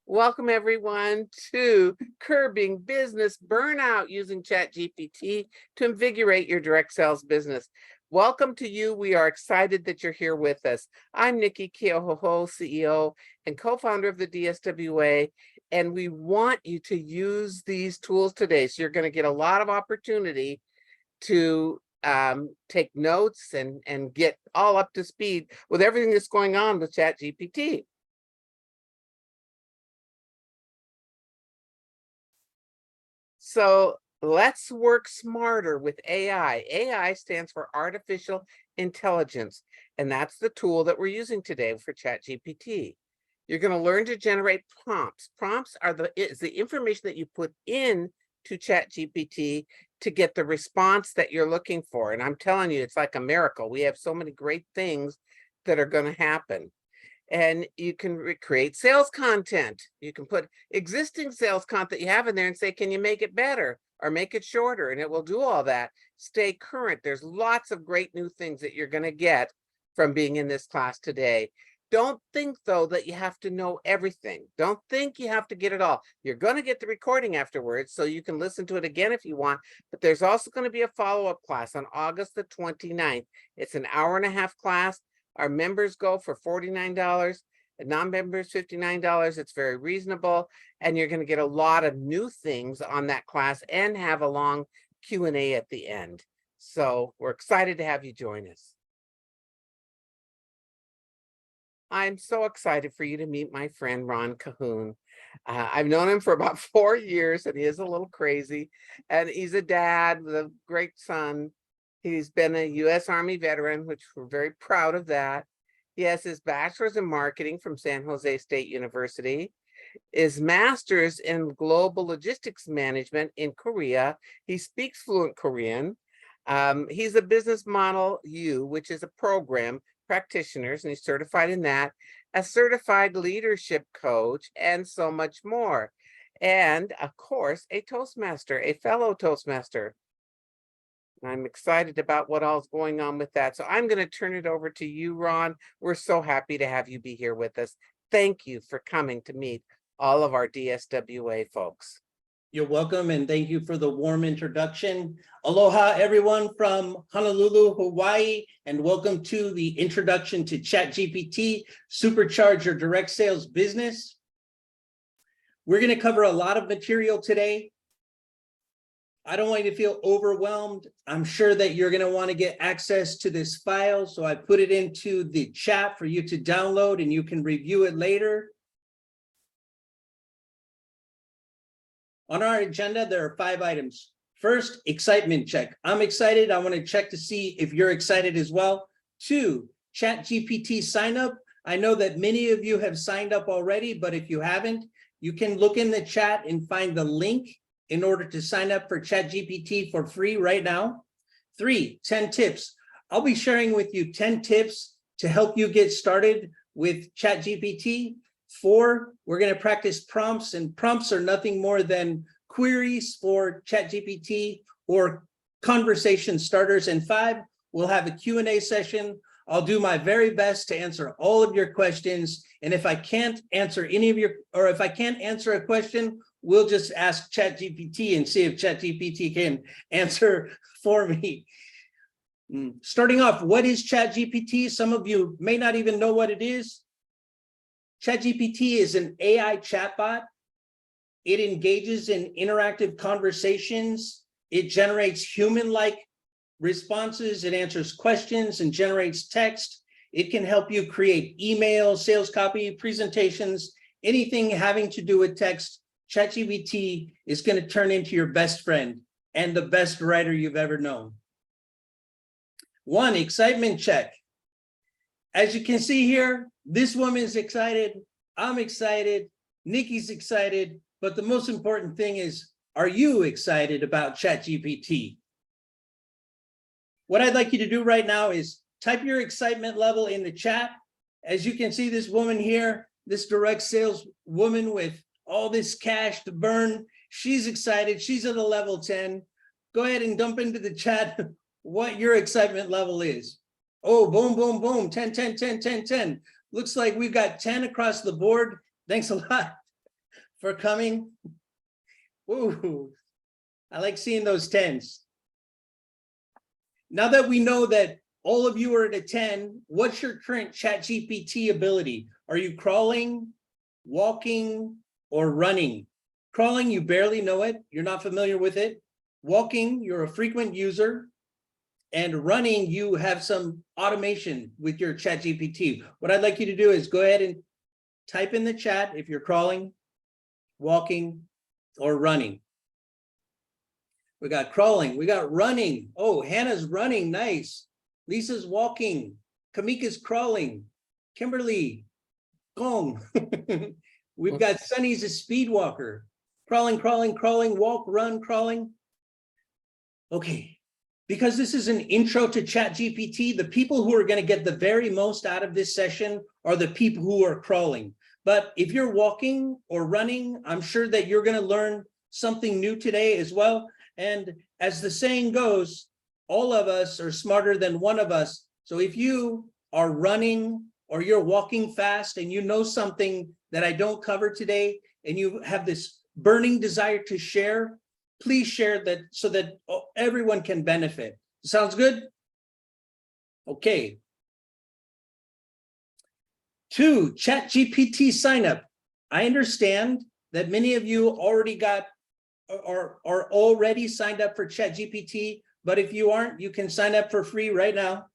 Welcome everyone to Curbing Business Burnout using ChatGPT to invigorate your direct sales business. Welcome to you. We are excited that you're here with us. I'm Nicki Keohohou, CEO and co-founder of the DSWA, and we want you to use these tools today. So you're going to get a lot of opportunity to take notes and get all up to speed with everything that's going on with ChatGPT. So let's work smarter with AI. AI stands for artificial intelligence, and that's the tool that we're using today for ChatGPT. You're going to learn to generate prompts. Prompts are the information that you put in to ChatGPT to get the response that you're looking for. And I'm telling you, it's like a miracle. We have so many great things that are going to happen. And you can create sales content. You can put existing sales content you have in there and say, can you make it better or make it shorter? And it will do all that. Stay current. There's lots of great new things that you're going to get from being in this class today. Don't think, though, that you have to know everything. Don't think you have to get it all. You're going to get the recording afterwards, so you can listen to it again if you want. But there's also going to be a follow-up class on August the 29th. It's an hour-and-a-half class. Our members go for $49, and non-members $59. It's very reasonable, and you're going to get a lot of new things on that class and have a long Q&A at the end. So we're excited to have you join us. I'm so excited for you to meet my friend, Ron Cahoon. I've known him for about 4 years, and he is a little crazy, and he's a dad with a great son. He's been a U.S. Army veteran, which we're very proud of that. He has his bachelor's in marketing from San Jose State University, his master's in global logistics management in Korea. He speaks fluent Korean. He's a business model U, which is a program practitioners, and he's certified in that, a certified leadership coach, and so much more. And of course, a Toastmaster, a fellow Toastmaster. I'm excited about what all's going on with that. So I'm going to turn it over to you, Ron. We're so happy to have you be here with us. Thank you for coming to meet all of our DSWA folks. You're welcome, and thank you for the warm introduction. Aloha, everyone from Honolulu, Hawaii, and welcome to the introduction to ChatGPT, Supercharge Your Direct Sales Business. We're going to cover a lot of material today. I don't want you to feel overwhelmed. I'm sure that you're going to want to get access to this file, so I put it into the chat for you to download, and you can review it later. On our agenda, there are 5 items. First, excitement check. I'm excited. I want to check to see if you're excited as well. 2, ChatGPT sign up. I know that many of you have signed up already, but if you haven't, you can look in the chat and find the link in order to sign up for ChatGPT for free right now. 3, 10 tips. I'll be sharing with you 10 tips to help you get started with ChatGPT. 4, we're going to practice prompts, and prompts are nothing more than queries for ChatGPT or conversation starters. And 5, we'll have a Q&A session. I'll do my very best to answer all of your questions. And if I can't answer any of your, or if I can't answer a question, we'll just ask ChatGPT and see if ChatGPT can answer for me. Starting off, what is ChatGPT? Some of you may not even know what it is. ChatGPT is an AI chatbot. It engages in interactive conversations. It generates human-like responses. It answers questions and generates text. It can help you create emails, sales copy, presentations, anything having to do with text. ChatGPT is going to turn into your best friend and the best writer you've ever known. 1, excitement check. As you can see here, this woman's excited. I'm excited. Nikki's excited. But the most important thing is, are you excited about ChatGPT? What I'd like you to do right now is type your excitement level in the chat. As you can see, this woman here, this direct sales woman with all this cash to burn, she's excited. She's at a level 10. Go ahead and dump into the chat what your excitement level is. Oh, boom, boom, boom, 10, 10, 10, 10, 10. Looks like we've got 10 across the board. Thanks a lot. for coming. Ooh, I like seeing those 10s. Now that we know that all of you are at a 10, what's your current ChatGPT ability? Are you crawling, walking, or running? Crawling, you barely know it. You're not familiar with it. Walking, you're a frequent user. And running, you have some automation with your ChatGPT. What I'd like you to do is go ahead and type in the chat if you're crawling, walking, or running. We got crawling, we got running. Oh, Hannah's running, nice. Lisa's walking, Kamika's crawling, Kimberly, Gong. We've got Sunny's a speed walker. Crawling, crawling, crawling, walk, run, crawling. Okay, because this is an intro to ChatGPT, the people who are going to get the very most out of this session are the people who are crawling. But if you're walking or running, I'm sure that you're going to learn something new today as well. And as the saying goes, all of us are smarter than one of us. So if you are running or you're walking fast and you know something that I don't cover today, and you have this burning desire to share, please share that so that everyone can benefit. Sounds good? Okay. 2, ChatGPT sign up. I understand that many of you already are already signed up for ChatGPT, but if you aren't, you can sign up for free right now.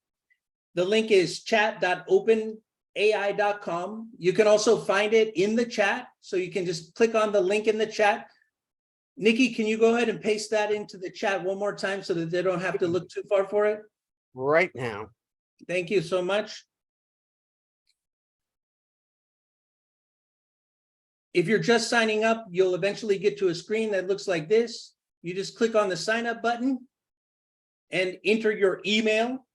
The link is chat.openai.com. You can also find it in the chat, so you can just click on the link in the chat. Nikki, can you go ahead and paste that into the chat one more time so that they don't have to look too far for it? Right now. Thank you so much. If you're just signing up, you'll eventually get to a screen that looks like this. You just click on the sign up button and enter your email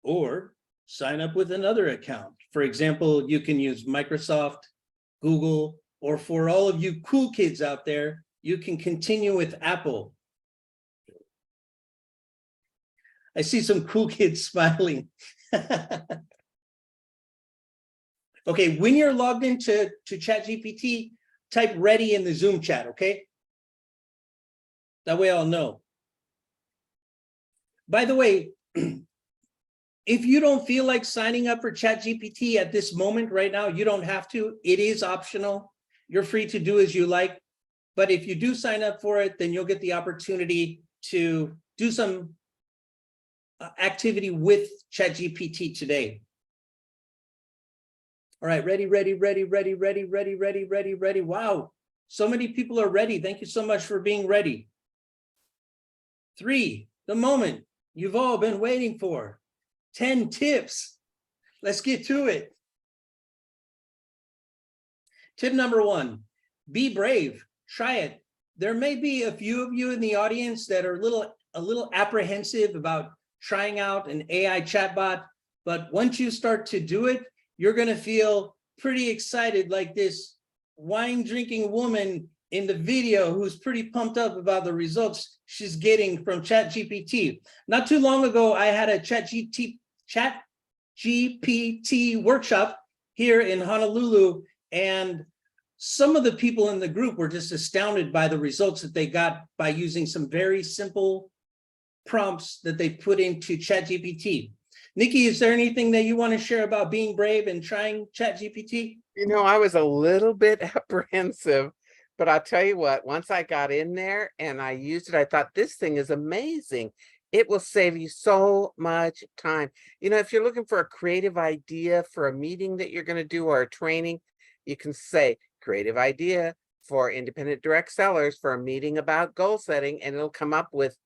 or sign up with another account. For example, you can use Microsoft, Google, or for all of you cool kids out there, you can continue with Apple. I see some cool kids smiling. Okay, when you're logged into ChatGPT, type ready in the Zoom chat, okay? That way I'll know. By the way, if you don't feel like signing up for ChatGPT at this moment right now, you don't have to. It is optional. You're free to do as you like. But if you do sign up for it, then you'll get the opportunity to do some activity with ChatGPT today. All right, ready, ready, ready, ready, ready, ready, ready, ready, ready. Wow, so many people are ready. Thank you so much for being ready. 3, the moment you've all been waiting for. 10 tips. Let's get to it. Tip number 1, be brave. Try it. There may be a few of you in the audience that are a little apprehensive about trying out an AI chatbot, but once you start to do it, you're going to feel pretty excited, like this wine drinking woman in the video who's pretty pumped up about the results she's getting from ChatGPT. Not too long ago, I had a ChatGPT workshop here in Honolulu, and some of the people in the group were just astounded by the results that they got by using some very simple prompts that they put into ChatGPT. Nikki, is there anything that you want to share about being brave and trying ChatGPT? You know, I was a little bit apprehensive, but I'll tell you what, once I got in there and I used it, I thought this thing is amazing. It will save you so much time. You know, if you're looking for a creative idea for a meeting that you're going to do or a training, you can say creative idea for independent direct sellers for a meeting about goal setting, and it'll come up with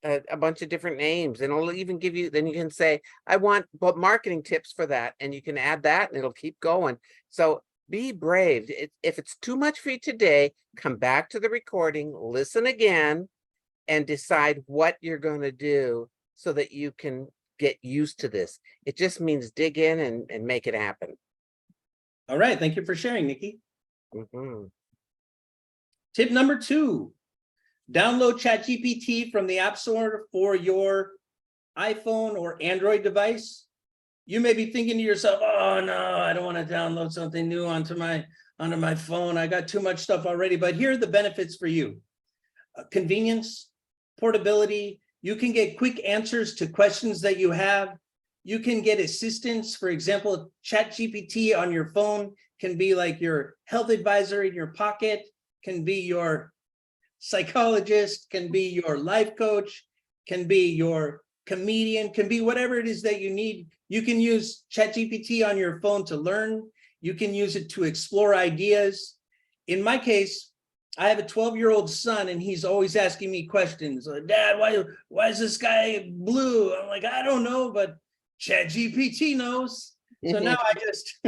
a bunch of different names, and it'll even give you, then you can say, I want marketing tips for that, and you can add that and it'll keep going. So be brave. If it's too much for you today, come back to the recording, listen again, and decide what you're going to do so that you can get used to this. It just means dig in and make it happen. All right, thank you for sharing, Nikki. Mm-hmm. Tip number 2, download ChatGPT from the App Store for your iPhone or Android device. You may be thinking to yourself, oh no, I don't want to download something new onto my onto my phone. I got too much stuff already, but here are the benefits for you. Convenience, portability. You can get quick answers to questions that you have. You can get assistance. For example, ChatGPT on your phone can be like your health advisor in your pocket, can be your psychologist, can be your life coach, can be your comedian, can be whatever it is that you need. You can use ChatGPT on your phone to learn. You can use it to explore ideas. In my case, I have a 12-year-old son, and he's always asking me questions. Dad, why is the sky blue? I'm like, I don't know, but ChatGPT knows. So now I just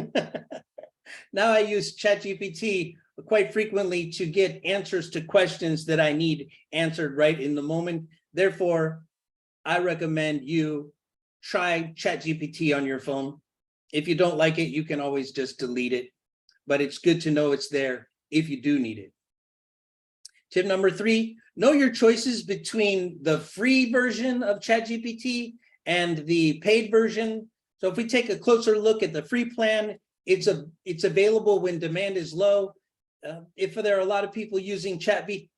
now I use ChatGPT quite frequently to get answers to questions that I need answered right in the moment. Therefore, I recommend you try ChatGPT on your phone. If you don't like it, you can always just delete it, but it's good to know it's there if you do need it. Tip number 3, know your choices between the free version of ChatGPT and the paid version. So if we take a closer look at the free plan, it's available when demand is low. If there are a lot of people using ChatGPT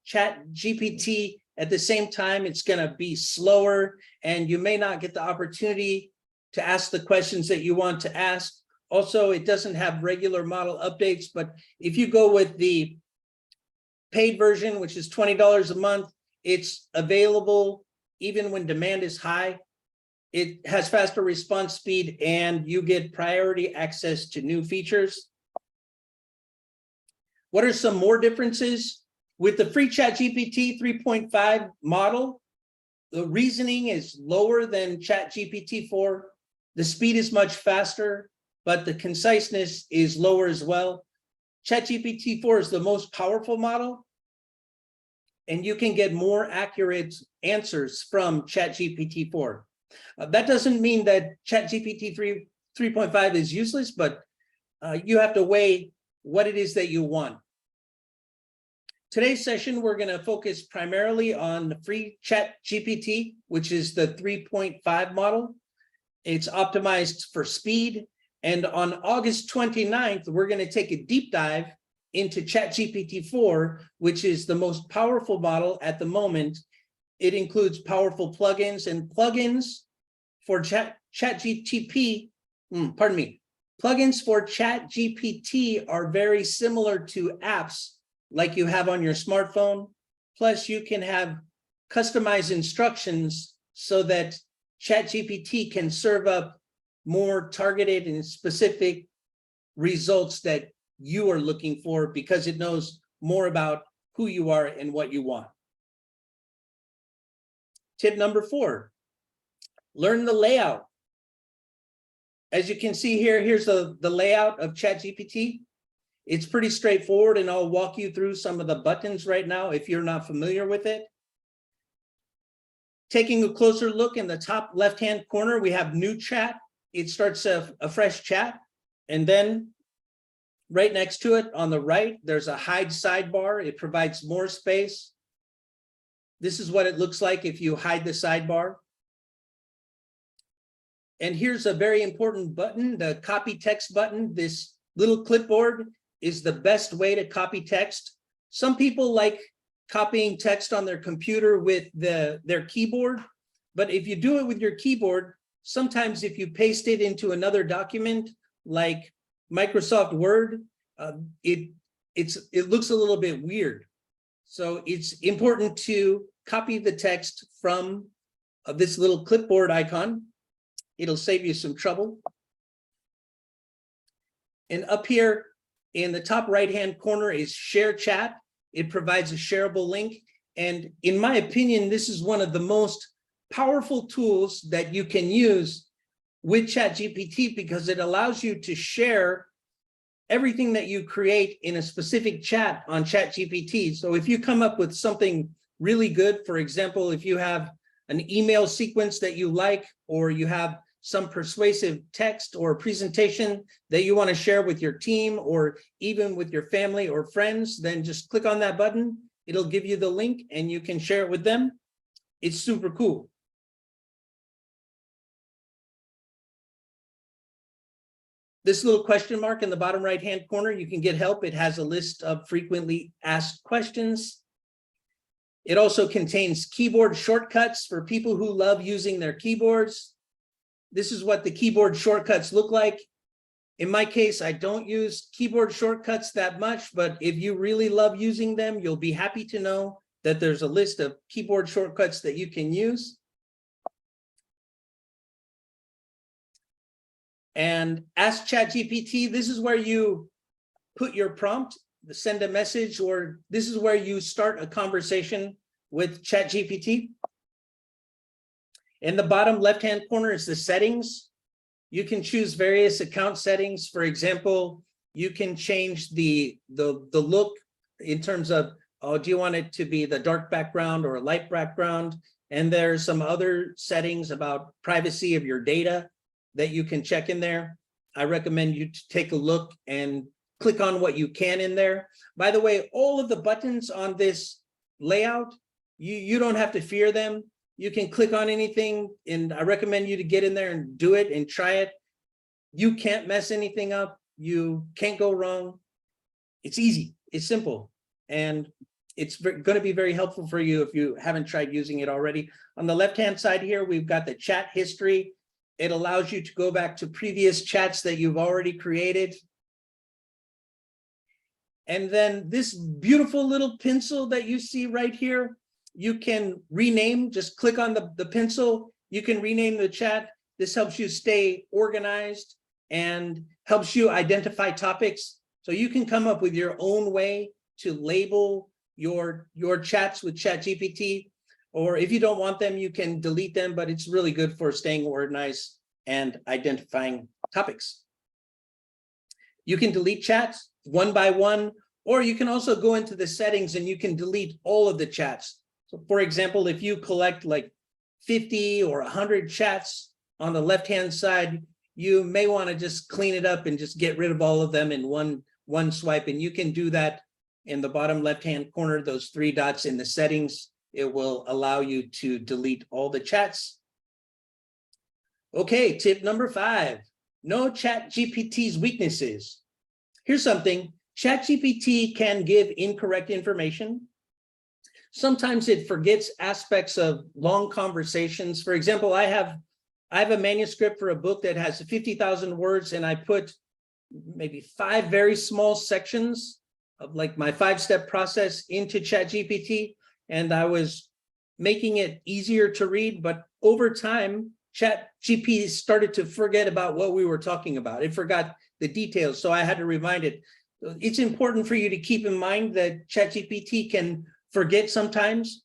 at the same time, it's going to be slower, and you may not get the opportunity to ask the questions that you want to ask. Also, it doesn't have regular model updates, but if you go with the paid version, which is $20 a month, it's available even when demand is high. It has faster response speed, and you get priority access to new features. What are some more differences? With the free ChatGPT 3.5 model, the reasoning is lower than ChatGPT 4. The speed is much faster, but the conciseness is lower as well. ChatGPT 4 is the most powerful model, and you can get more accurate answers from ChatGPT 4. That doesn't mean that ChatGPT 3.5 is useless, but you have to weigh what it is that you want. Today's session, we're going to focus primarily on the free ChatGPT, which is the 3.5 model. It's optimized for speed. And on August 29th, we're going to take a deep dive into ChatGPT 4, which is the most powerful model at the moment. It includes powerful plugins, and plugins for ChatGPT, plugins for ChatGPT are very similar to apps like you have on your smartphone. Plus, you can have customized instructions so that ChatGPT can serve up more targeted and specific results that you are looking for, because it knows more about who you are and what you want. Tip number 4, learn the layout. As you can see here, here's the layout of ChatGPT. It's pretty straightforward, and I'll walk you through some of the buttons right now if you're not familiar with it. Taking a closer look in the top left-hand corner, we have new chat. It starts a fresh chat, and then right next to it on the right, there's a hide sidebar. It provides more space. This is what it looks like if you hide the sidebar. And here's a very important button, the copy text button. This little clipboard is the best way to copy text. Some people like copying text on their computer with their keyboard, but if you do it with your keyboard, sometimes if you paste it into another document like Microsoft Word, it looks a little bit weird. So it's important to copy the text from this little clipboard icon. It'll save you some trouble. And up here in the top right-hand corner is Share Chat. It provides a shareable link. And in my opinion, this is one of the most powerful tools that you can use with ChatGPT, because it allows you to share everything that you create in a specific chat on ChatGPT. So if you come up with something really good, for example, if you have an email sequence that you like, or you have some persuasive text or presentation that you want to share with your team or even with your family or friends, then just click on that button. It'll give you the link and you can share it with them. It's super cool. This little question mark in the bottom right-hand corner, you can get help. It has a list of frequently asked questions. It also contains keyboard shortcuts for people who love using their keyboards. This is what the keyboard shortcuts look like. In my case, I don't use keyboard shortcuts that much, but if you really love using them, you'll be happy to know that there's a list of keyboard shortcuts that you can use. And Ask ChatGPT, this is where you put your prompt, send a message, or this is where you start a conversation with ChatGPT. In the bottom left-hand corner is the settings. You can choose various account settings. For example, you can change the look in terms of, oh, do you want it to be the dark background or a light background? And there's some other settings about privacy of your data that you can check in there. I recommend you to take a look and click on what you can in there. By the way, all of the buttons on this layout, you don't have to fear them. You can click on anything, and I recommend you to get in there and do it and try it. You can't mess anything up. You can't go wrong. It's easy, it's simple, and it's going to be very helpful for you if you haven't tried using it already. On the left-hand side here, we've got the chat history. It allows you to go back to previous chats that you've already created. And then this beautiful little pencil that you see right here, you can rename, just click on the pencil, you can rename the chat. This helps you stay organized and helps you identify topics. So you can come up with your own way to label your chats with ChatGPT, or if you don't want them, you can delete them, but it's really good for staying organized and identifying topics. You can delete chats one by one, or you can also go into the settings and you can delete all of the chats. So for example, if you collect like 50 or 100 chats on the left-hand side, you may want to just clean it up and just get rid of all of them in one swipe. And you can do that in the bottom left-hand corner, those three dots in the settings. It will allow you to delete all the chats. Okay, tip number 5, know ChatGPT's weaknesses. Here's something, ChatGPT can give incorrect information. Sometimes it forgets aspects of long conversations. For example, I have a manuscript for a book that has 50,000 words, and I put maybe 5 very small sections of like my 5-step process into ChatGPT, and I was making it easier to read, but over time, ChatGPT started to forget about what we were talking about. It forgot the details, so I had to remind it. It's important for you to keep in mind that ChatGPT can forget sometimes.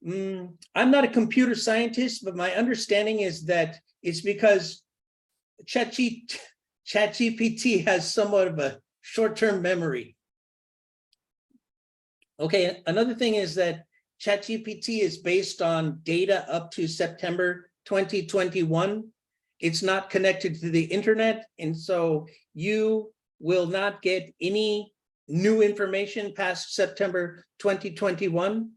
I'm not a computer scientist, but my understanding is that it's because ChatGPT has somewhat of a short-term memory. Okay, another thing is that ChatGPT is based on data up to September 2021. It's not connected to the internet, and so you will not get any new information past September 2021.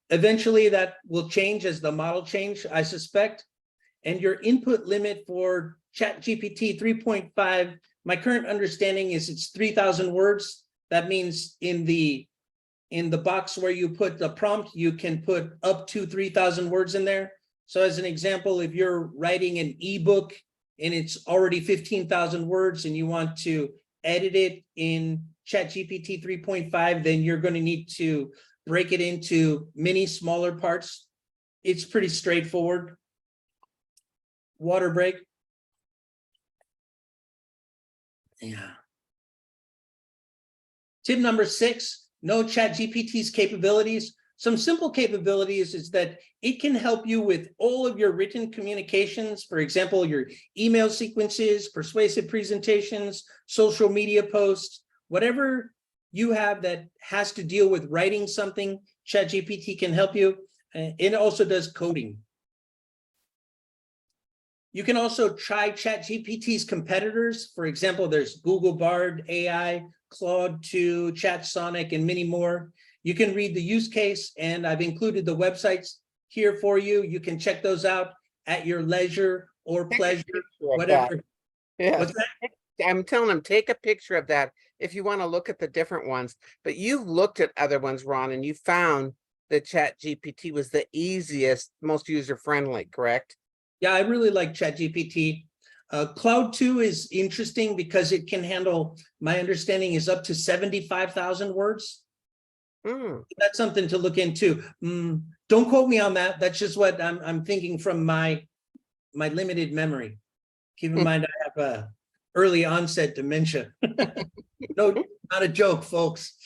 Eventually that will change as the model change, I suspect. And your input limit for ChatGPT 3.5, my current understanding is it's 3,000 words. That means in the box where you put the prompt, you can put up to 3,000 words in there. So as an example, if you're writing an ebook and it's already 15,000 words and you want to edit it in ChatGPT 3.5, then you're going to need to break it into many smaller parts. It's pretty straightforward. Water break. Yeah. Tip number 6, know ChatGPT's capabilities. Some simple capabilities is that it can help you with all of your written communications. For example, your email sequences, persuasive presentations, social media posts, whatever you have that has to deal with writing something, ChatGPT can help you. It also does coding. You can also try ChatGPT's competitors. For example, there's Google Bard AI, Claude 2, ChatSonic, and many more. You can read the use case, and I've included the websites here for you. You can check those out at your leisure or pleasure, whatever. Yeah. What's that? I'm telling them, take a picture of that if you want to look at the different ones. But you've looked at other ones, Ron, and you found that ChatGPT was the easiest, most user-friendly, correct? Yeah, I really like ChatGPT. Cloud 2 is interesting because it can handle, my understanding is up to 75,000 words. Mm. That's something to look into. Don't quote me on that. That's just what I'm thinking from my limited memory. Keep in mind, I have a early onset dementia. No, not a joke, folks.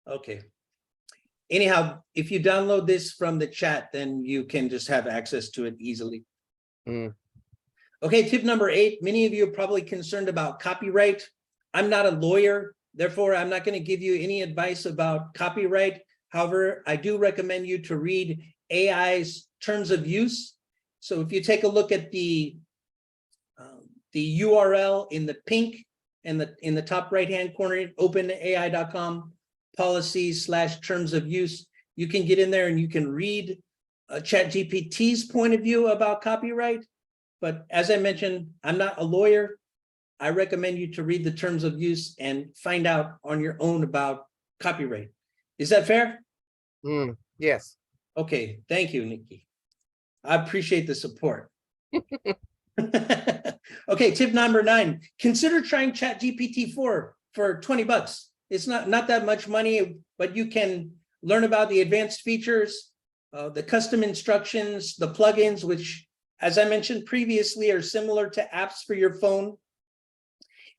Okay. Anyhow, if you download this from the chat, then you can just have access to it easily. Mm. Okay, tip number 8. Many of you are probably concerned about copyright. I'm not a lawyer, therefore I'm not going to give you any advice about copyright. However, I do recommend you to read AI's terms of use. So if you take a look at the URL in the pink and in the top right-hand corner, openai.com policies/terms of use, you can get in there and you can read ChatGPT's point of view about copyright. But as I mentioned, I'm not a lawyer. I recommend you to read the terms of use and find out on your own about copyright. Is that fair? Yes. Okay, thank you, Nikki. I appreciate the support. Okay, tip number 9. Consider trying ChatGPT 4 for 20 bucks. It's not that much money, but you can learn about the advanced features, the custom instructions, the plugins, which, as I mentioned previously, are similar to apps for your phone.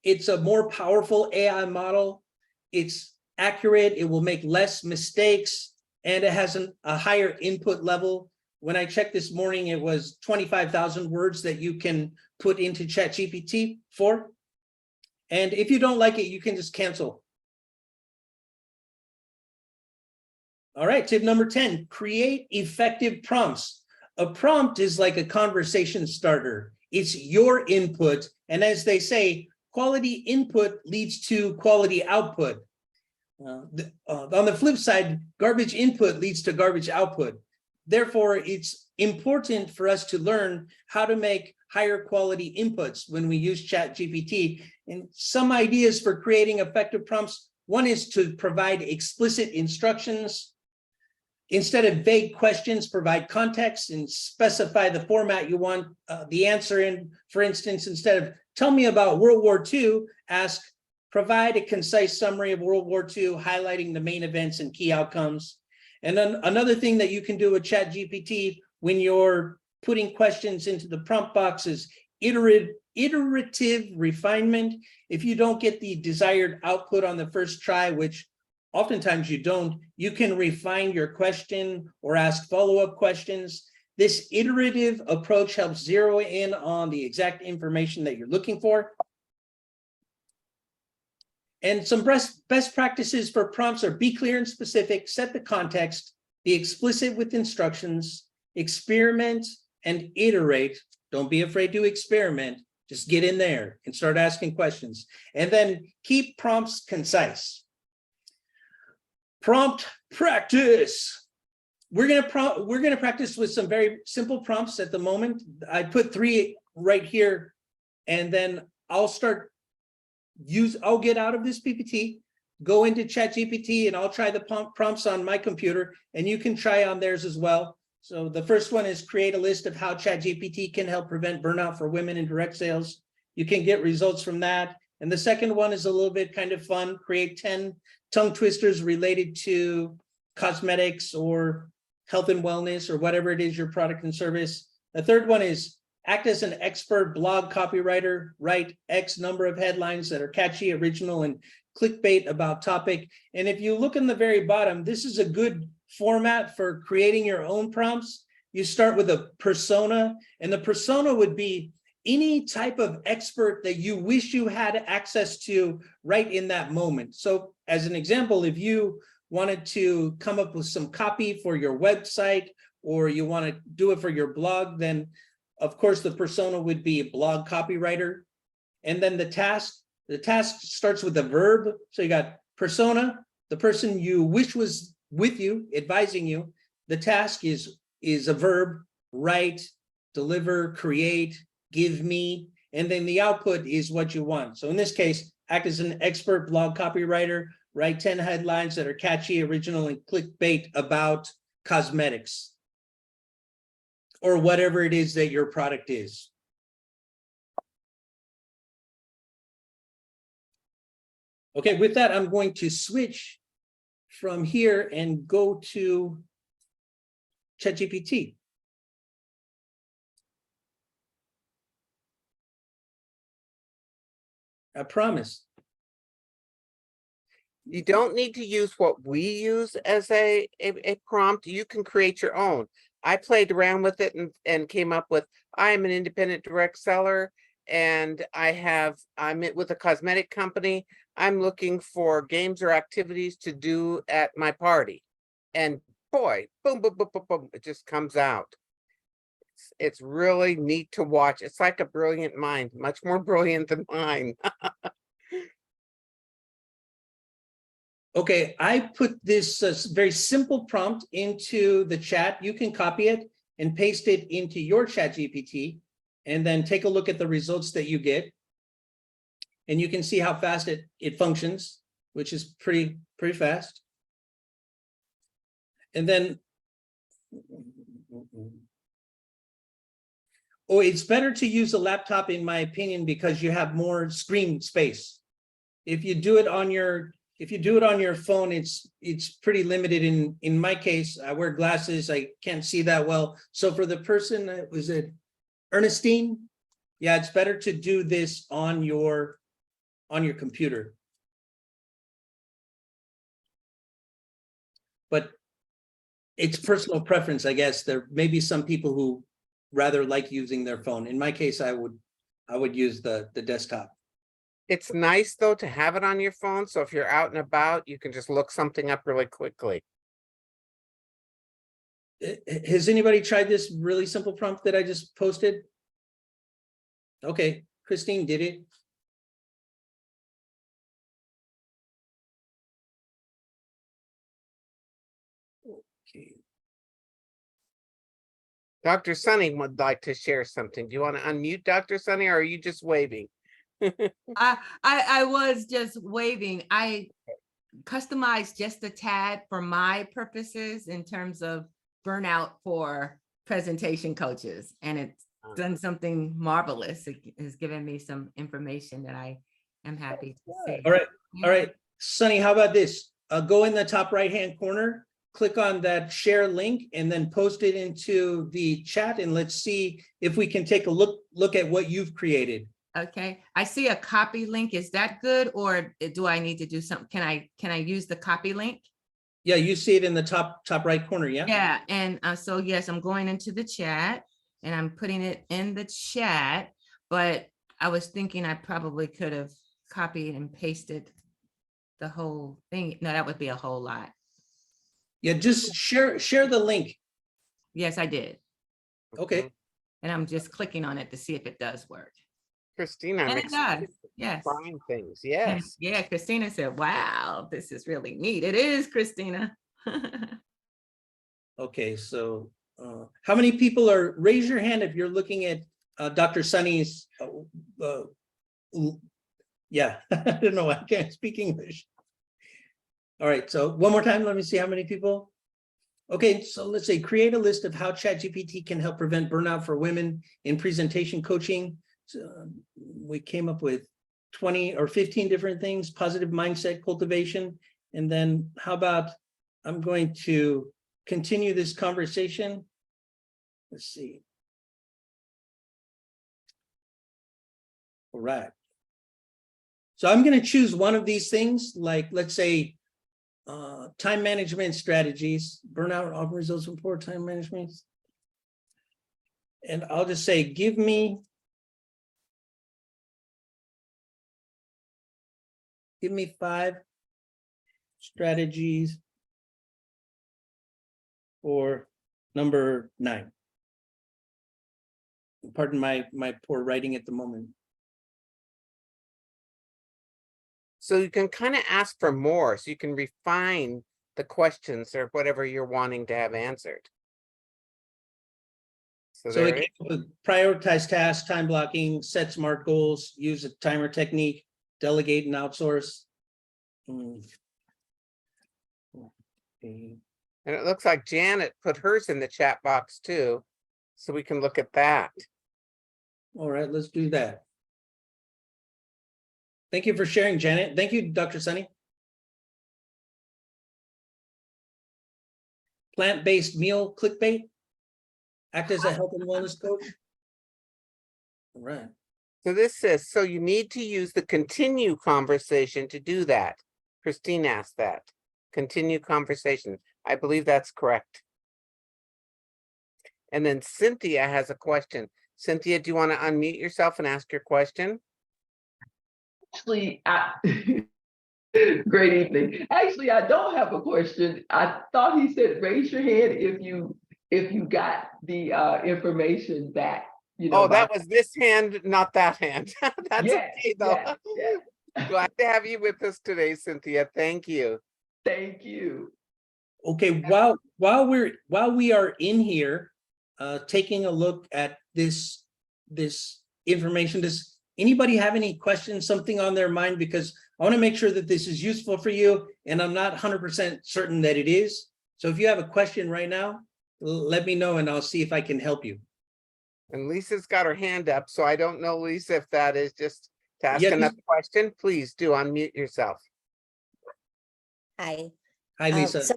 It's a more powerful AI model. It's accurate. It will make less mistakes, and it has a higher input level. When I checked this morning, it was 25,000 words that you can put into ChatGPT 4. And if you don't like it, you can just cancel. All right, tip number 10, create effective prompts. A prompt is like a conversation starter. It's your input. And as they say, quality input leads to quality output. On the flip side, garbage input leads to garbage output. Therefore, it's important for us to learn how to make higher quality inputs when we use ChatGPT. And some ideas for creating effective prompts. One is to provide explicit instructions. Instead of vague questions, provide context and specify the format you want the answer in. For instance, instead of tell me about World War II, ask, provide a concise summary of World War II, highlighting the main events and key outcomes. And then another thing that you can do with ChatGPT when you're putting questions into the prompt box is iterative refinement. If you don't get the desired output on the first try, which oftentimes you don't, you can refine your question or ask follow-up questions. This iterative approach helps zero in on the exact information that you're looking for. And some best practices for prompts are be clear and specific, set the context, be explicit with instructions, experiment and iterate. Don't be afraid to experiment. Just get in there and start asking questions. And then keep prompts concise. Prompt practice. We're gonna practice with some very simple prompts at the moment. I put 3 right here, and then I'll get out of this PPT, go into ChatGPT, and I'll try the prompts on my computer, and you can try on theirs as well. So the first one is create a list of how ChatGPT can help prevent burnout for women in direct sales. You can get results from that. And the second one is a little bit kind of fun. Create 10 tongue twisters related to cosmetics or health and wellness or whatever it is your product and service. The third one is act as an expert blog copywriter, write X number of headlines that are catchy, original, and clickbait about topic. And if you look in the very bottom, this is a good format for creating your own prompts. You start with a persona, and the persona would be any type of expert that you wish you had access to right in that moment. So as an example, if you wanted to come up with some copy for your website, or you want to do it for your blog, then of course the persona would be a blog copywriter. And then the task starts with a verb. So you got persona, the person you wish was with you, advising you. The task is a verb, write, deliver, create, give me, and then the output is what you want. So in this case, act as an expert blog copywriter, write 10 headlines that are catchy, original, and clickbait about cosmetics or whatever it is that your product is. Okay, with that, I'm going to switch from here and go to ChatGPT. I promise. You don't need to use what we use as a prompt. You can create your own. I played around with it and came up with, I am an independent direct seller and I'm with a cosmetic company. I'm looking for games or activities to do at my party. And boy, boom, boom, boom, boom, boom, it just comes out. It's really neat to watch. It's like a brilliant mind, much more brilliant than mine. Okay, I put this very simple prompt into the chat. You can copy it and paste it into your ChatGPT and then take a look at the results that you get. And you can see how fast it functions, which is pretty fast. And then, oh, it's better to use a laptop in my opinion because you have more screen space. If you do it on your phone, it's pretty limited. In my case, I wear glasses, I can't see that well. So for the person, was it Ernestine? Yeah, it's better to do this on your computer. But it's personal preference, I guess. There may be some people who rather like using their phone. In my case, I would use the desktop. It's nice though to have it on your phone. So if you're out and about, you can just look something up really quickly. Has anybody tried this really simple prompt that I just posted? Okay, Christine did it. Okay. Dr. Sunny would like to share something. Do you want to unmute Dr. Sunny or are you just waving? I was just waving. I customized just a tad for my purposes in terms of burnout for presentation coaches, and it's done something marvelous. It has given me some information that I am happy to see. All right, Sunny, how about this? Go in the top right-hand corner, click on that share link, and then post it into the chat, and let's see if we can take a look at what you've created. Okay, I see a copy link. Is that good, or do I need to do something? Can I use the copy link? Yeah, you see it in the top right corner, yeah? Yeah, and so yes, I'm going into the chat and I'm putting it in the chat, but I was thinking I probably could have copied and pasted the whole thing. No, that would be a whole lot. Yeah, just share the link. Yes, I did. Okay. And I'm just clicking on it to see if it does work. Christina, And it does. Yes. Fine things. Yes. Yeah, Christina said, wow, this is really neat. It is, Christina. Okay, so how many people are, raise your hand if you're looking at Dr. Sunny's, yeah, I don't know, I can't speak English. All right, so one more time, let me see how many people. Okay, so let's say create a list of how ChatGPT can help prevent burnout for women in presentation coaching. So, we came up with 20 or 15 different things, positive mindset cultivation. And then how about, I'm going to continue this conversation. Let's see. All right. So I'm going to choose one of these things, like let's say time management strategies, burnout often results from poor time management. And I'll just say, give me 5 strategies for number 9. Pardon my poor writing at the moment. So you can kind of ask for more, so you can refine the questions or whatever you're wanting to have answered. So So there it it came with prioritize tasks, time blocking, set SMART goals, use a timer technique, delegate and outsource. Mm. Okay. And it looks like Janet put hers in the chat box too. So we can look at that. All right, let's do that. Thank you for sharing, Janet. Thank you, Dr. Sunny. Plant-based meal clickbait. Act as a health and wellness coach. All right. So this says, so you need to use the continue conversation to do that. Christine asked that. Continue conversation. I believe that's correct. And then Cynthia has a question. Cynthia, do you want to unmute yourself and ask your question? Actually, great evening. Actually, I don't have a question. I thought he said raise your hand if you got the information back. Oh, that was this hand, not that hand. That's yes, okay though. yes, yes. Glad to have you with us today, Cynthia. Thank you. Thank you. Okay, while we are in here, taking a look at this information, does anybody have any questions, something on their mind? Because I want to make sure that this is useful for you, and I'm not 100% certain that it is. So if you have a question right now, let me know and I'll see if I can help you. And Lisa's got her hand up, so I don't know, Lisa, if that is just to ask Yes. another question. Please do unmute yourself. Hi. Hi, Lisa. So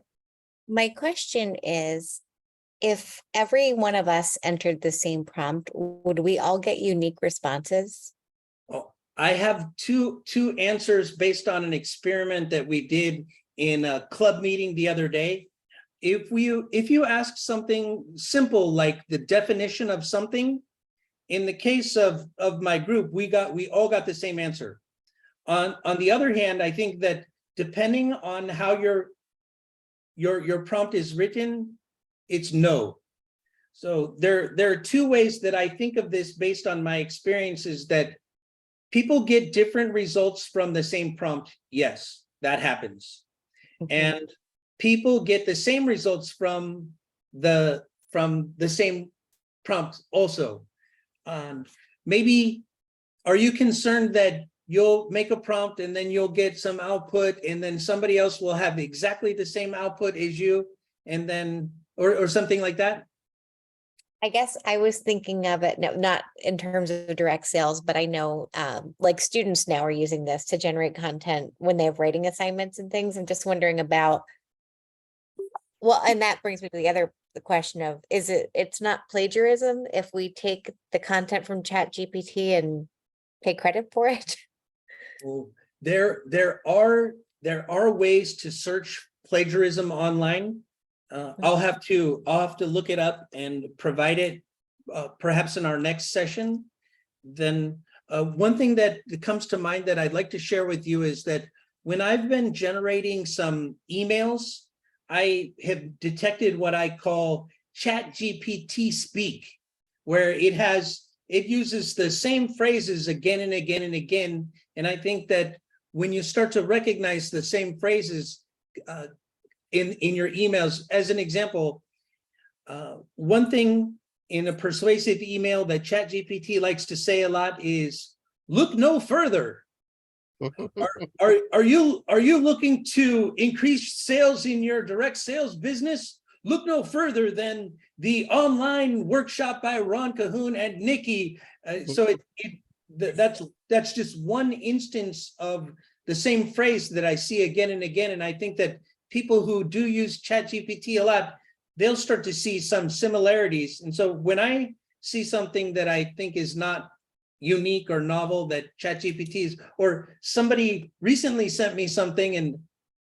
my question is, if every one of us entered the same prompt, would we all get unique responses? Oh, I have two answers based on an experiment that we did in a club meeting the other day. If you ask something simple like the definition of something, in the case of my group, we all got the same answer. On the other hand, I think that depending on how your prompt is written, it's no. So there are two ways that I think of this based on my experiences, that people get different results from the same prompt. Yes, that happens. And people get the same results from the same prompt also. Maybe, are you concerned that you'll make a prompt and then you'll get some output and then somebody else will have exactly the same output as you, and then, or something like that? I guess I was thinking of it, no, not in terms of direct sales, but I know like students now are using this to generate content when they have writing assignments and things. I'm just wondering about, well, and that brings me to the question of, it's not plagiarism if we take the content from ChatGPT and pay credit for it? Well, there are ways to search plagiarism online. I'll have to look it up and provide it perhaps in our next session. Then one thing that comes to mind that I'd like to share with you is that when I've been generating some emails, I have detected what I call ChatGPT speak, where it uses the same phrases again and again and again. And I think that when you start to recognize the same phrases in your emails, as an example, one thing in a persuasive email that ChatGPT likes to say a lot is, look no further. Are you looking to increase sales in your direct sales business? Look no further than the online workshop by Ron Cahoon and Nicki. So that's just one instance of the same phrase that I see again and again. And I think that people who do use ChatGPT a lot, they'll start to see some similarities. And so when I see something that I think is not unique or novel that ChatGPT is, or somebody recently sent me something and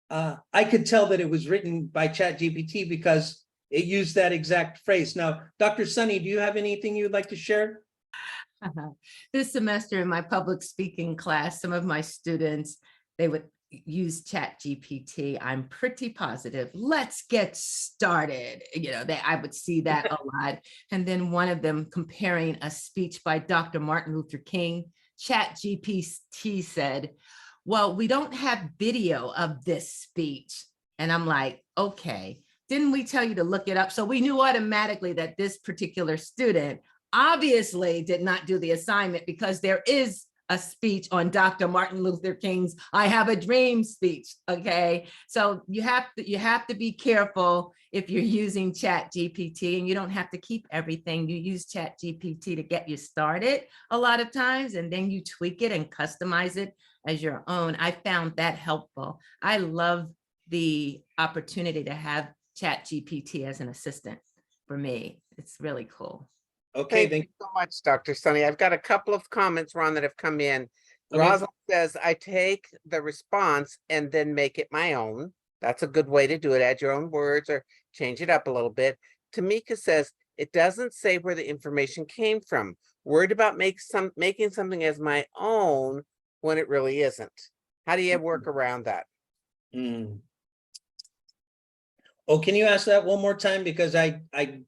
I could tell that it was written by ChatGPT because it used that exact phrase. Now, Dr. Sunny, do you have anything you'd like to share? This semester in my public speaking class, some of my students, they would use ChatGPT. I'm pretty positive. Let's get started. I would see that a lot. And then one of them comparing a speech by Dr. Martin Luther King. ChatGPT said, well, we don't have video of this speech. And I'm like, okay, didn't we tell you to look it up? So we knew automatically that this particular student obviously did not do the assignment, because there is a speech on Dr. Martin Luther King's "I Have a Dream" speech. Okay, so you have to be careful if you're using ChatGPT, and you don't have to keep everything. You use ChatGPT to get you started a lot of times, and then you tweak it and customize it as your own. I found that helpful. I love the opportunity to have ChatGPT as an assistant for me. It's really cool. Okay, Thank you so much, Dr. Sunny. I've got a couple of comments, Ron, that have come in. Okay. Rosalind says, I take the response and then make it my own. That's a good way to do it. Add your own words or change it up a little bit. Tamika says, it doesn't say where the information came from. Worried about making something as my own when it really isn't. How do you work around that? Mm. Oh, can you ask that one more time? Because I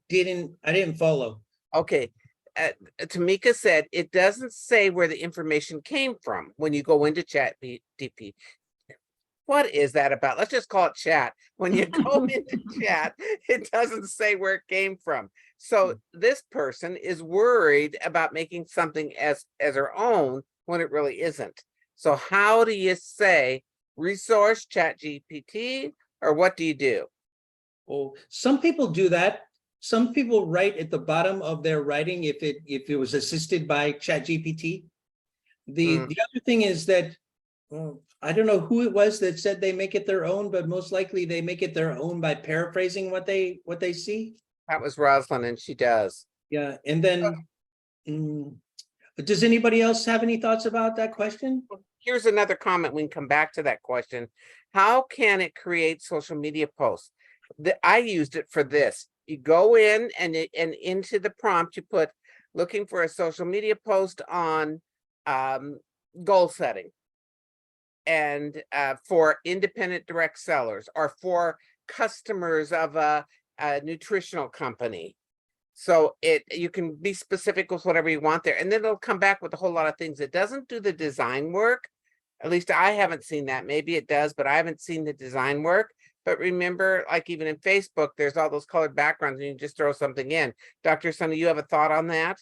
didn't follow. Okay, Tamika said, it doesn't say where the information came from when you go into ChatGPT. What is that about? Let's just call it chat. When you go into chat, it doesn't say where it came from. So this person is worried about making something as her own when it really isn't. So how do you say resource ChatGPT, or what do you do? Oh, some people do that. Some people write at the bottom of their writing if it was assisted by ChatGPT. The other thing is that, well, I don't know who it was that said they make it their own, but most likely they make it their own by paraphrasing what they see. That was Rosalind, and she does. Yeah, and then does anybody else have any thoughts about that question? Here's another comment. We can come back to that question. How can it create social media posts? I used it for this. You go in and into the prompt, you put looking for a social media post on goal setting, and for independent direct sellers, or for customers of a nutritional company. So you can be specific with whatever you want there, and then it'll come back with a whole lot of things. It doesn't do the design work. At least I haven't seen that. Maybe it does, but I haven't seen the design work. But remember, like even in Facebook, there's all those colored backgrounds and you just throw something in. Dr. Sunny, you have a thought on that?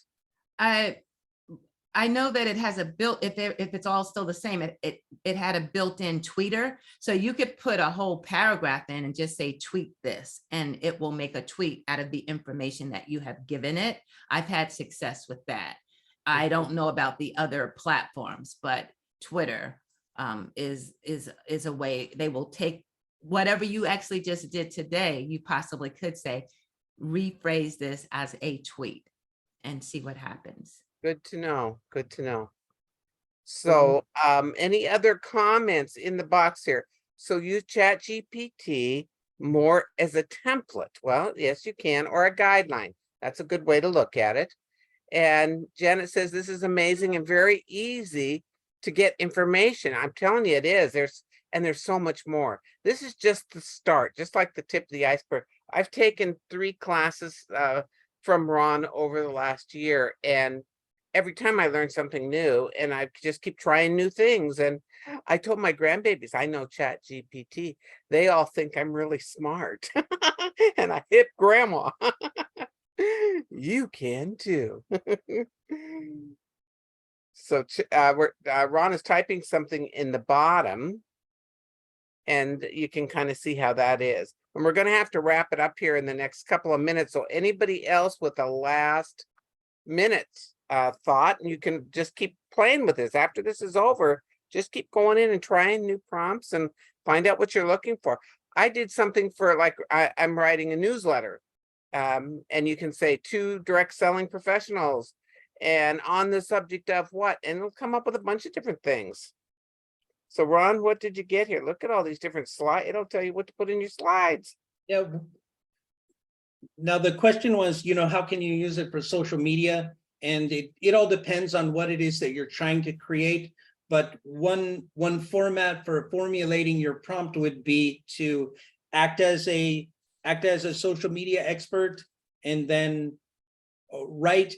I know that it has a if it's all still the same, it had a built-in tweeter. So you could put a whole paragraph in and just say, tweet this, and it will make a tweet out of the information that you have given it. I've had success with that. I don't know about the other platforms, but Twitter is a way they will take whatever you actually just did today. You possibly could say, rephrase this as a tweet and see what happens. Good to know. Good to know. So any other comments in the box here? So use ChatGPT more as a template. Well, yes, you can, or a guideline. That's a good way to look at it. And Janet says, this is amazing and very easy to get information. I'm telling you, it is. There's so much more. This is just the start, just like the tip of the iceberg. I've taken 3 classes from Ron over the last year, and every time I learn something new, and I just keep trying new things. And I told my grandbabies, I know ChatGPT. They all think I'm really smart and a hip grandma. You can too. So Ron is typing something in the bottom, and you can kind of see how that is. And we're going to have to wrap it up here in the next couple of minutes. So anybody else with a last minute thought, and you can just keep playing with this after this is over. Just keep going in and trying new prompts and find out what you're looking for. I did something for, like, I'm writing a newsletter, and you can say 2 direct selling professionals and on the subject of what, and it'll come up with a bunch of different things. So Ron, what did you get here? Look at all these different slides. It'll tell you what to put in your slides. Yeah. Now the question was, how can you use it for social media? And it all depends on what it is that you're trying to create. But one format for formulating your prompt would be to act as a social media expert, and then write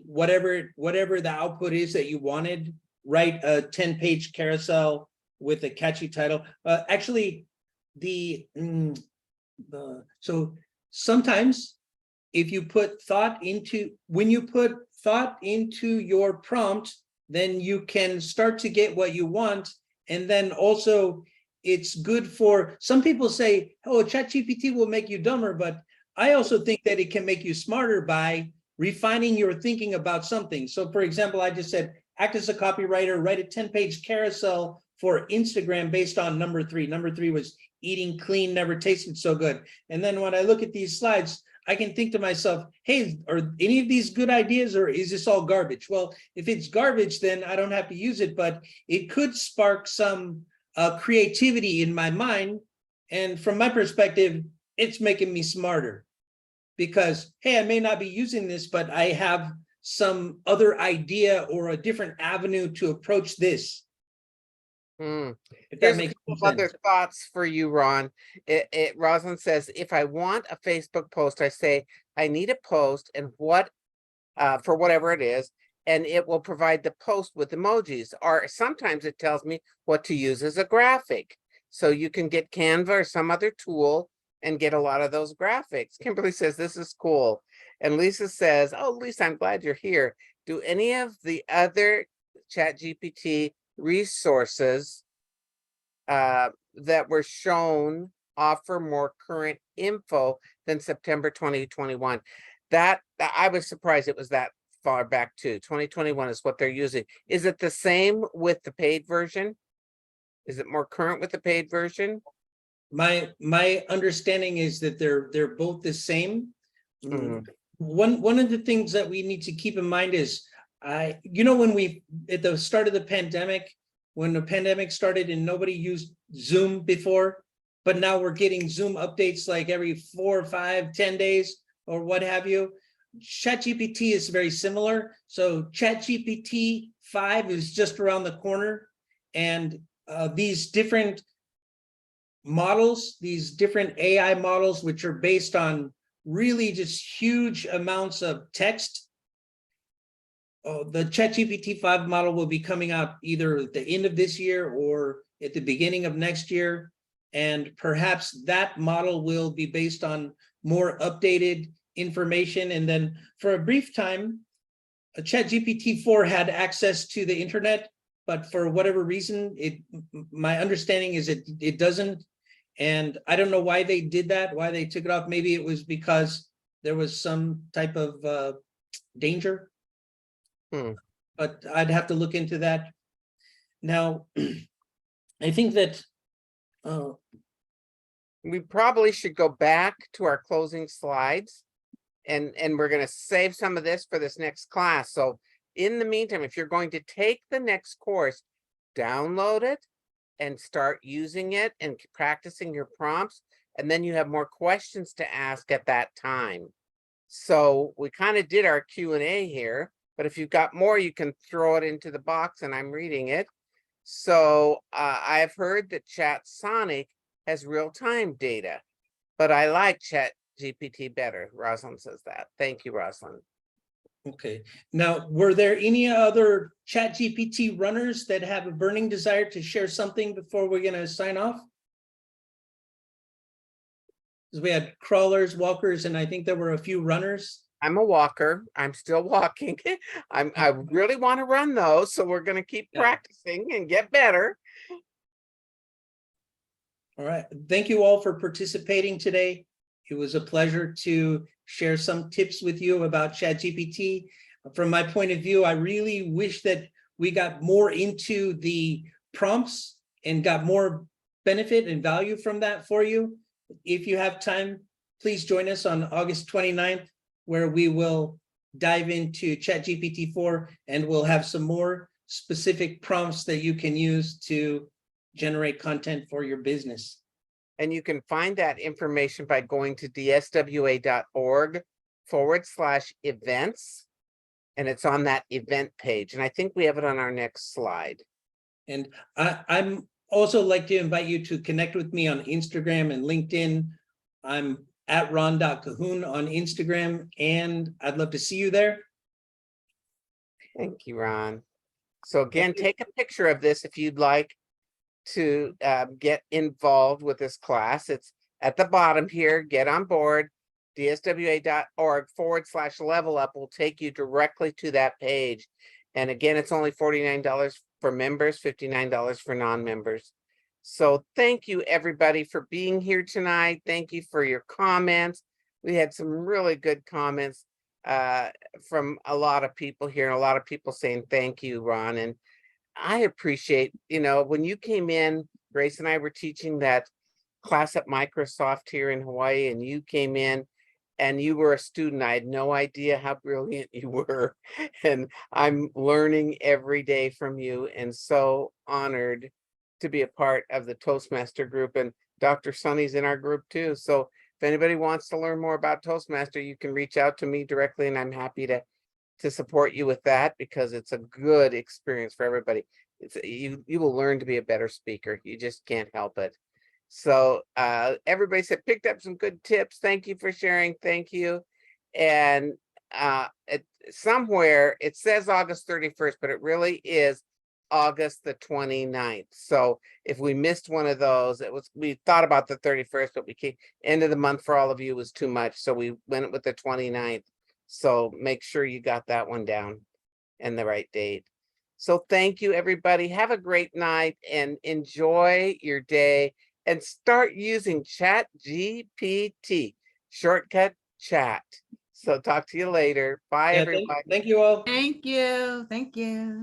whatever the output is that you wanted. Write a 10-page carousel with a catchy title. Actually, the So sometimes if you put thought into, when you put thought into your prompt, then you can start to get what you want. And then also it's good for, some people say, oh, ChatGPT will make you dumber, but I also think that it can make you smarter by refining your thinking about something. So for example, I just said, act as a copywriter, write a 10-page carousel for Instagram based on number 3. Number 3 was eating clean, never tasted so good. And then when I look at these slides, I can think to myself, hey, are any of these good ideas or is this all garbage? Well, if it's garbage, then I don't have to use it, but it could spark some creativity in my mind. And from my perspective, it's making me smarter because, hey, I may not be using this, but I have some other idea or a different avenue to approach this. If that Here's a makes couple other sense. thoughts for you, Ron. Rosalind says, if I want a Facebook post, I say, I need a post and what, for whatever it is, and it will provide the post with emojis, or sometimes it tells me what to use as a graphic. So you can get Canva or some other tool and get a lot of those graphics. Kimberly says, this is cool. And Lisa says, oh, Lisa, I'm glad you're here. Do any of the other ChatGPT resources that were shown offer more current info than September 2021? That I was surprised it was that far back too. 2021 is what they're using. Is it the same with the paid version? Is it more current with the paid version? My understanding is that they're both the same. Mhm. One of the things that we need to keep in mind is, when we, at the start of the pandemic, when the pandemic started and nobody used Zoom before, but now we're getting Zoom updates like every 4 or 5, 10 days or what have you. ChatGPT is very similar. So ChatGPT 5 is just around the corner, and these different models, these different AI models, which are based on really just huge amounts of text. The ChatGPT 5 model will be coming out either at the end of this year or at the beginning of next year. And perhaps that model will be based on more updated information. And then for a brief time, a ChatGPT 4 had access to the internet, but for whatever reason, my understanding is it doesn't. And I don't know why they did that, why they took it off. Maybe it was because there was some type of danger. But I'd have to look into that. Now, I think that We probably should go back to our closing slides, and we're going to save some of this for this next class. So in the meantime, if you're going to take the next course, download it and start using it and practicing your prompts, and then you have more questions to ask at that time. So we kind of did our Q&A here, but if you've got more, you can throw it into the box and I'm reading it. So I've heard that ChatSonic has real-time data, but I like ChatGPT better. Rosalind says that. Thank you, Rosalind. okay. Now, were there any other ChatGPT runners that have a burning desire to share something before we're going to sign off? Because we had crawlers, walkers, and I think there were a few runners. I'm a walker. I'm still walking. I really want to run those, so we're going to keep practicing and get better. All right. Thank you all for participating today. It was a pleasure to share some tips with you about ChatGPT. From my point of view, I really wish that we got more into the prompts and got more benefit and value from that for you. If you have time, please join us on August 29th, where we will dive into ChatGPT 4 and we'll have some more specific prompts that you can use to generate content for your business. And you can find that information by going to dswa.org/events. And it's on that event page. And I think we have it on our next slide. And I'm also like to invite you to connect with me on Instagram and LinkedIn. I'm at ron.cahoon on Instagram, and I'd love to see you there. Thank you, Ron. So again, take a picture of this if you'd like to get involved with this class. It's at the bottom here, get on board. dswa.org/level up will take you directly to that page. And again, it's only $49 for members, $59 for non-members. So thank you everybody for being here tonight. Thank you for your comments. We had some really good comments from a lot of people here, and a lot of people saying thank you, Ron. And I appreciate, when you came in, Grace and I were teaching that class at Microsoft here in Hawaii, and you came in and you were a student. I had no idea how brilliant you were. And I'm learning every day from you, and so honored to be a part of the Toastmaster group. And Dr. Sunny's in our group too. So if anybody wants to learn more about Toastmaster, you can reach out to me directly, and I'm happy to support you with that, because it's a good experience for everybody. You will learn to be a better speaker. You just can't help it. So everybody said picked up some good tips. Thank you for sharing. Thank you. And somewhere it says August 31st, but it really is August the 29th. So if we missed one of those, we thought about the 31st, but we came end of the month for all of you was too much. So we went with the 29th. So make sure you got that one down and the right date. So thank you, everybody. Have a great night and enjoy your day, and start using ChatGPT, shortcut chat. So talk to you later. Bye, Yeah, everyone. thank you all. Thank you. Thank you.